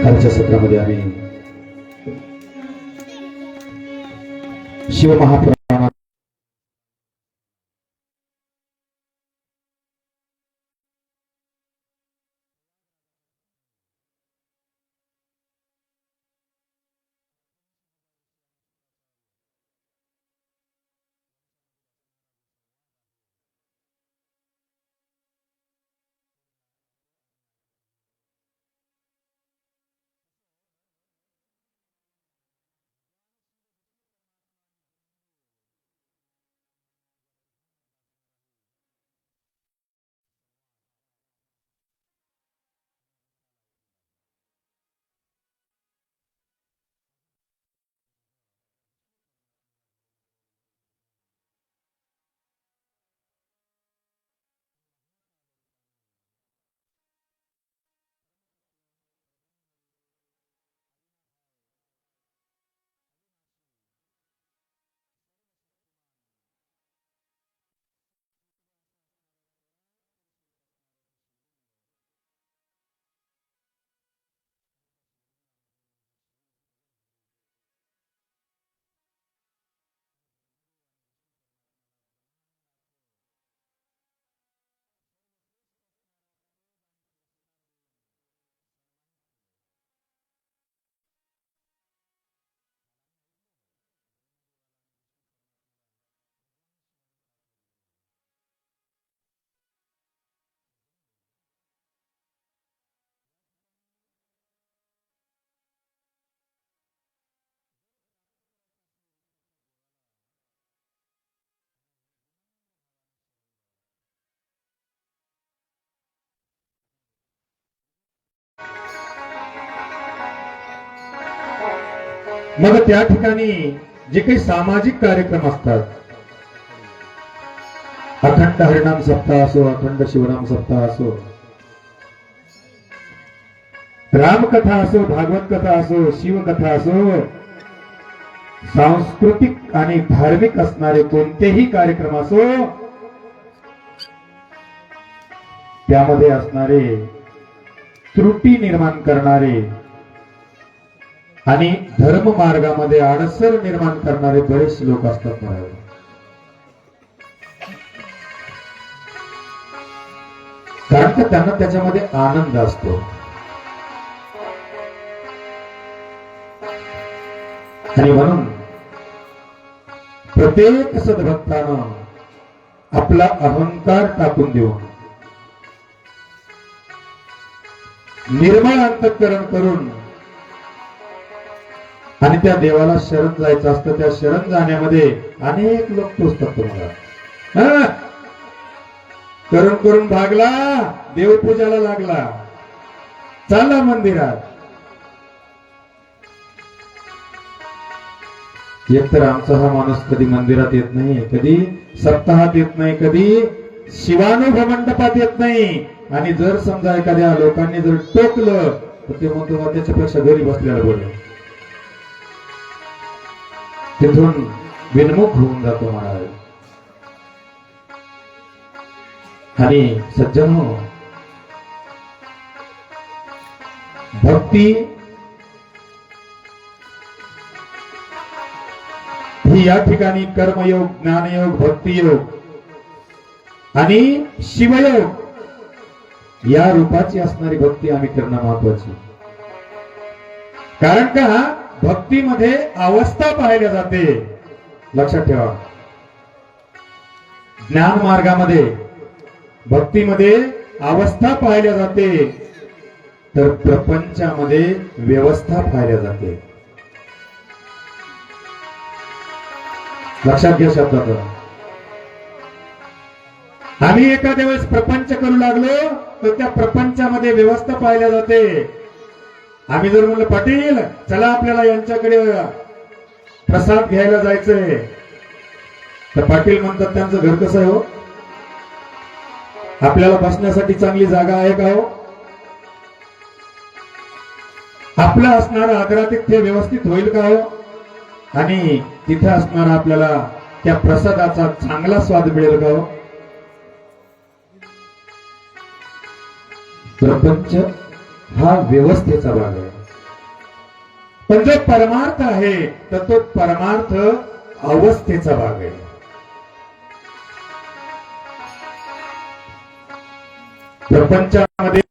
कालच्या सत्रामध्ये आम्ही शिवमहापुराणात मग त्या ठिकाणी जे काही सामाजिक कार्यक्रम असतात, अखंड हरिनाम सप्ताह असो, अखंड शिवनाम सप्ताह असो, रामकथा असो, भागवत कथा असो, शिवकथा असो, सांस्कृतिक आणि धार्मिक असणारे कोणतेही कार्यक्रम असो, त्यामध्ये असणारे त्रुटी निर्माण करणारे आणि धर्म मार्गामध्ये अडसर निर्माण करणारे बरेच लोक असतात महाराज. कारण का त्यांना त्याच्यामध्ये आनंद असतो. आणि म्हणून प्रत्येक सद्भक्तानं आपला अहंकार टाकून देऊन निर्मळ अंतःकरण करून आणि त्या देवाला शरण जायचं असतं. त्या शरण जाण्यामध्ये अनेक लोक टोचतात तुम्हाला. करून करून भागला, देवपूजाला लागला, चालला मंदिरात. एकतर आमचा हा माणूस कधी मंदिरात येत नाही, कधी सप्ताहात येत नाही, कधी शिवानुभव मंडपात येत नाही. आणि जर समजा एखाद्या लोकांनी जर टोकलं तर ते म्हणतो त्याच्यापेक्षा घरी बसलेला बरं. तिथून विनमुख होऊन जातो महाराज. आणि सज्जनो, भक्ती ही या ठिकाणी कर्मयोग, ज्ञानयोग, भक्तियोग आणि शिवयोग या रूपाची असणारी भक्ती आम्ही करणं महत्वाची. कारण का भक्तीमध्ये अवस्था पाहिल्या जाते. लक्षात ठेवा, ज्ञान मार्गामध्ये भक्तीमध्ये अवस्था पाहिल्या जाते, तर प्रपंचामध्ये व्यवस्था पाहिल्या जाते. लक्षात घ्या शब्दात. आम्ही एखाद्या वेळेस प्रपंच करू लागलो तर त्या प्रपंचामध्ये व्यवस्था पाहिल्या जाते. आम्ही जर म्हणलं पाटील चला आपल्याला यांच्याकडे प्रसाद घ्यायला जायचंय, तर पाटील म्हणतात त्यांचं घर कसं आहे हो, आपल्याला बसण्यासाठी चांगली जागा आहे का हो, आपलं असणारं आदरातिथ्य व्यवस्थित होईल का हो, आणि तिथे असणारा आपल्याला त्या प्रसादाचा चांगला स्वाद मिळेल का हो. प्रपंच हा व्यवस्थेचा भाग आहे, पण जो परमार्थ आहे तर तो परमार्थ अवस्थेचा भाग आहे. प्रपंचामध्ये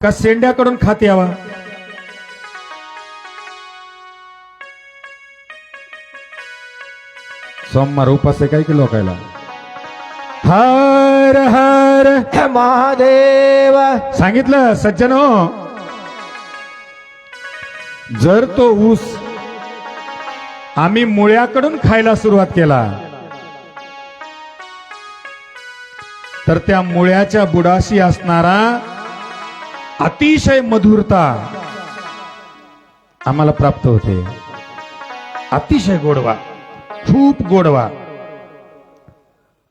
का शेंड्याकडून खात यावा. सोमवार उपास आहे काय की लोकायला. हर हर महादेव. सांगितलं सज्जनो, जर तो ऊस आम्ही मुळ्याकडून खायला सुरुवात केला तर त्या मुळ्याच्या बुडाशी असणारा अतिशय मधुरता आम्हाला प्राप्त होते. अतिशय गोडवा, खूप गोडवा.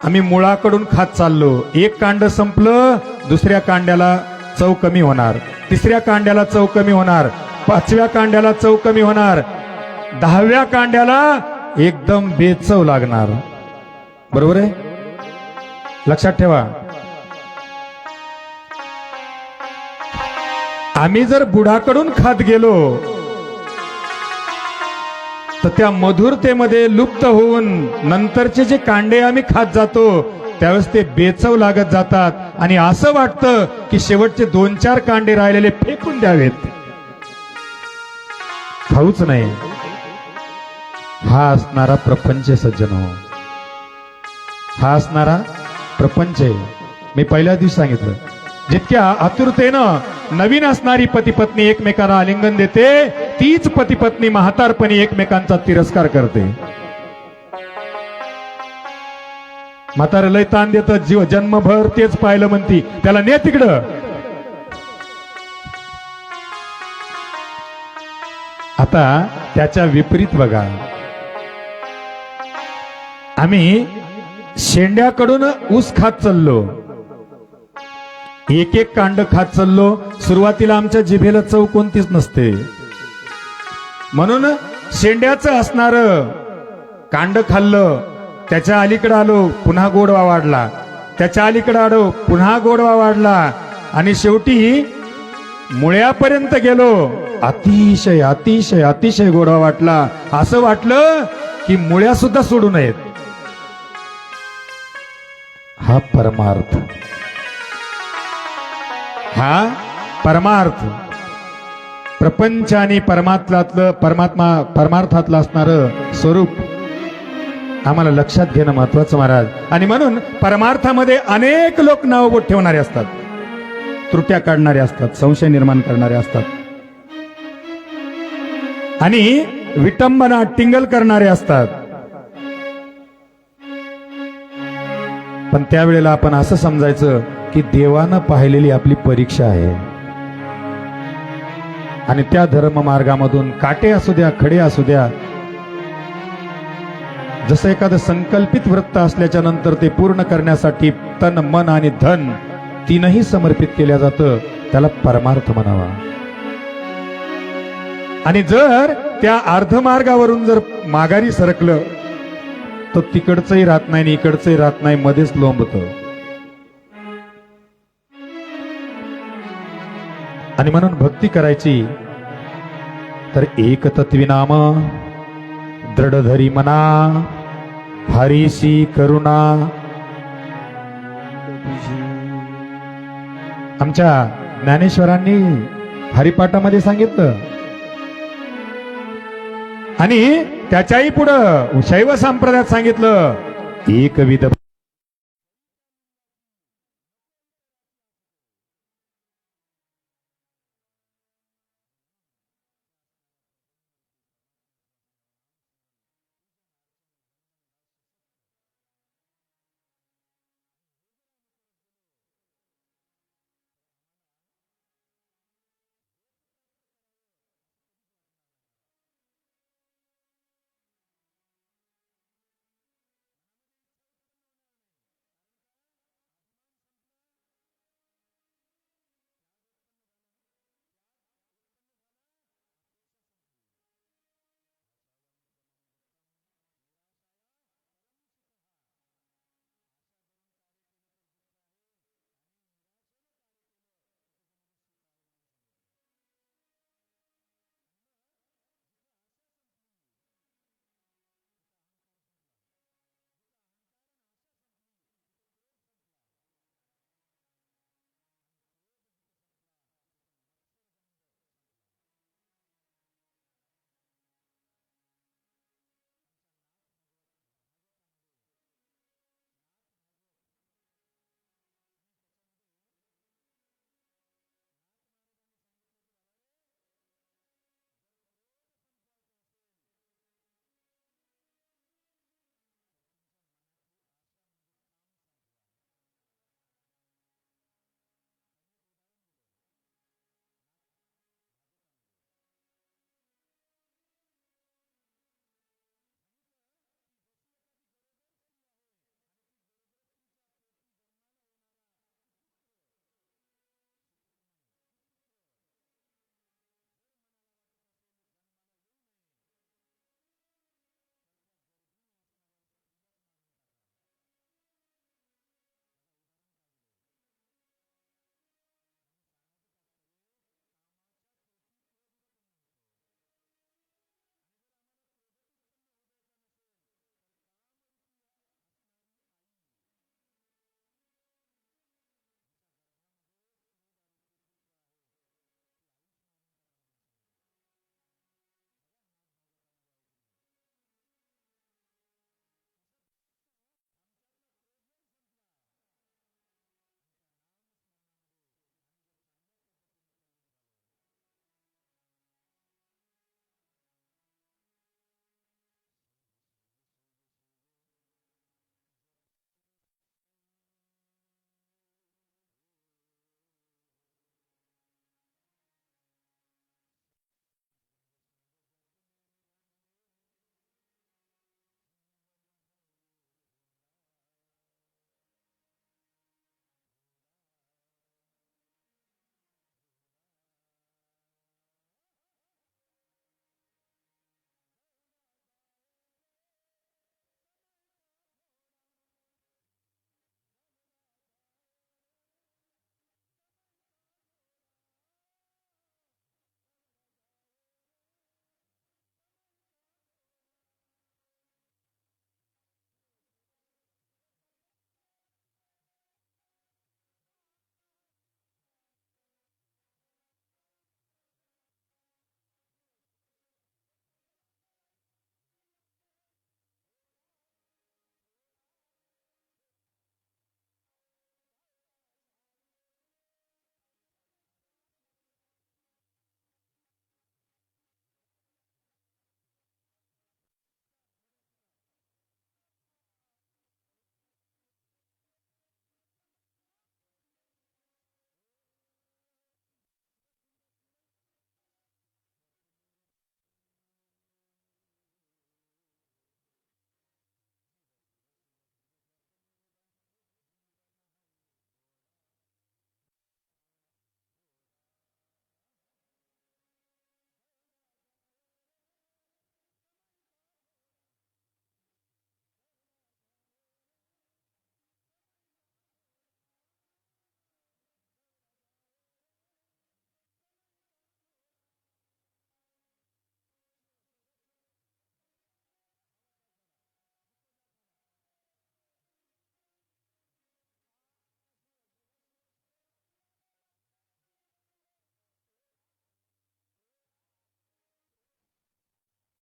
आम्ही मुळाकडून खात चाललो. एक कांड संपलं, दुसऱ्या कांड्याला चव कमी होणार, तिसऱ्या कांड्याला चव कमी होणार, पाचव्या कांड्याला चव कमी होणार, 10व्या कांड्याला एकदम बेचव लागणार. बरोबर आहे, लक्षात ठेवा. आम्ही जर बुडाकडून खात गेलो तर त्या मधुरतेमध्ये लुप्त होऊन नंतरचे जे कांडे आम्ही खात जातो त्यावेळेस ते बेचव लागत जातात आणि असं वाटतं की शेवटचे 2-4 कांडे राहिलेले फेकून द्यावेत, खाऊच नाही. हा असणारा प्रपंच सज्जनो, हा असणारा प्रपंच आहे. मी पहिल्या दिवशी सांगितलं, जितक्या आतुरतेनं नवीन असणारी पती पत्नी एकमेकांना आलिंगन देते, तीच पती पत्नी म्हातारपणी एकमेकांचा तिरस्कार करते. म्हातारं लय ताण देतं, जीव जन्मभर तेच पाहिलं म्हणती, त्याला ने तिकडं. आता त्याच्या विपरीत बघा, आम्ही शेंड्याकडून ऊस खात चाललो, एक एक कांड खात चाललो. सुरुवातीला आमच्या जिभेला चव कोणतीच नसते, म्हणून शेंड्याचं असणार कांड खाल्लं, त्याच्या अलीकडे आलो पुन्हा गोडवा वाढला, त्याच्या अलीकडे आलो पुन्हा गोडवा वाढला, आणि शेवटी मुळ्यापर्यंत गेलो. अतिशय अतिशय अतिशय गोडवा वाटला. असं वाटलं की मुळ्या सुद्धा सोडू नयेत. हा परमार्थ, हा परमार्थ. प्रपंच आणि परमार्थातलं असणारं स्वरूप आम्हाला लक्षात घेणं महत्वाचं महाराज. आणि म्हणून परमार्थामध्ये अनेक लोक नाव ठेवणारे असतात, त्रुट्या काढणारे असतात, संशय निर्माण करणारे असतात, आणि विटंबना टिंगल करणारे असतात. पण त्यावेळेला आपण असं समजायचं की देवानं पाहिलेली आपली परीक्षा आहे, आणि त्या धर्म मार्गामधून काटे असू द्या, खडे असू द्या, जसं एखादं संकल्पित वृत्त असल्याच्या नंतर ते पूर्ण करण्यासाठी तन मन आणि धन तीनही समर्पित केल्या जातं, त्याला परमार्थ म्हणावा. आणि जर त्या अर्धमार्गावरून जर माघारी सरकलं तर तिकडचंही राहत नाही आणि इकडचंही राहत नाही, मध्येच लोंबतं. आणि म्हणून भक्ती करायची तर एक तत्वी नाम दृढधरी मना हरीशी करुणा. आमच्या ज्ञानेश्वरांनी हरिपाठामध्ये सांगितलं आणि त्याच्याही पुढं शैव संप्रदायात सांगितलं एकविध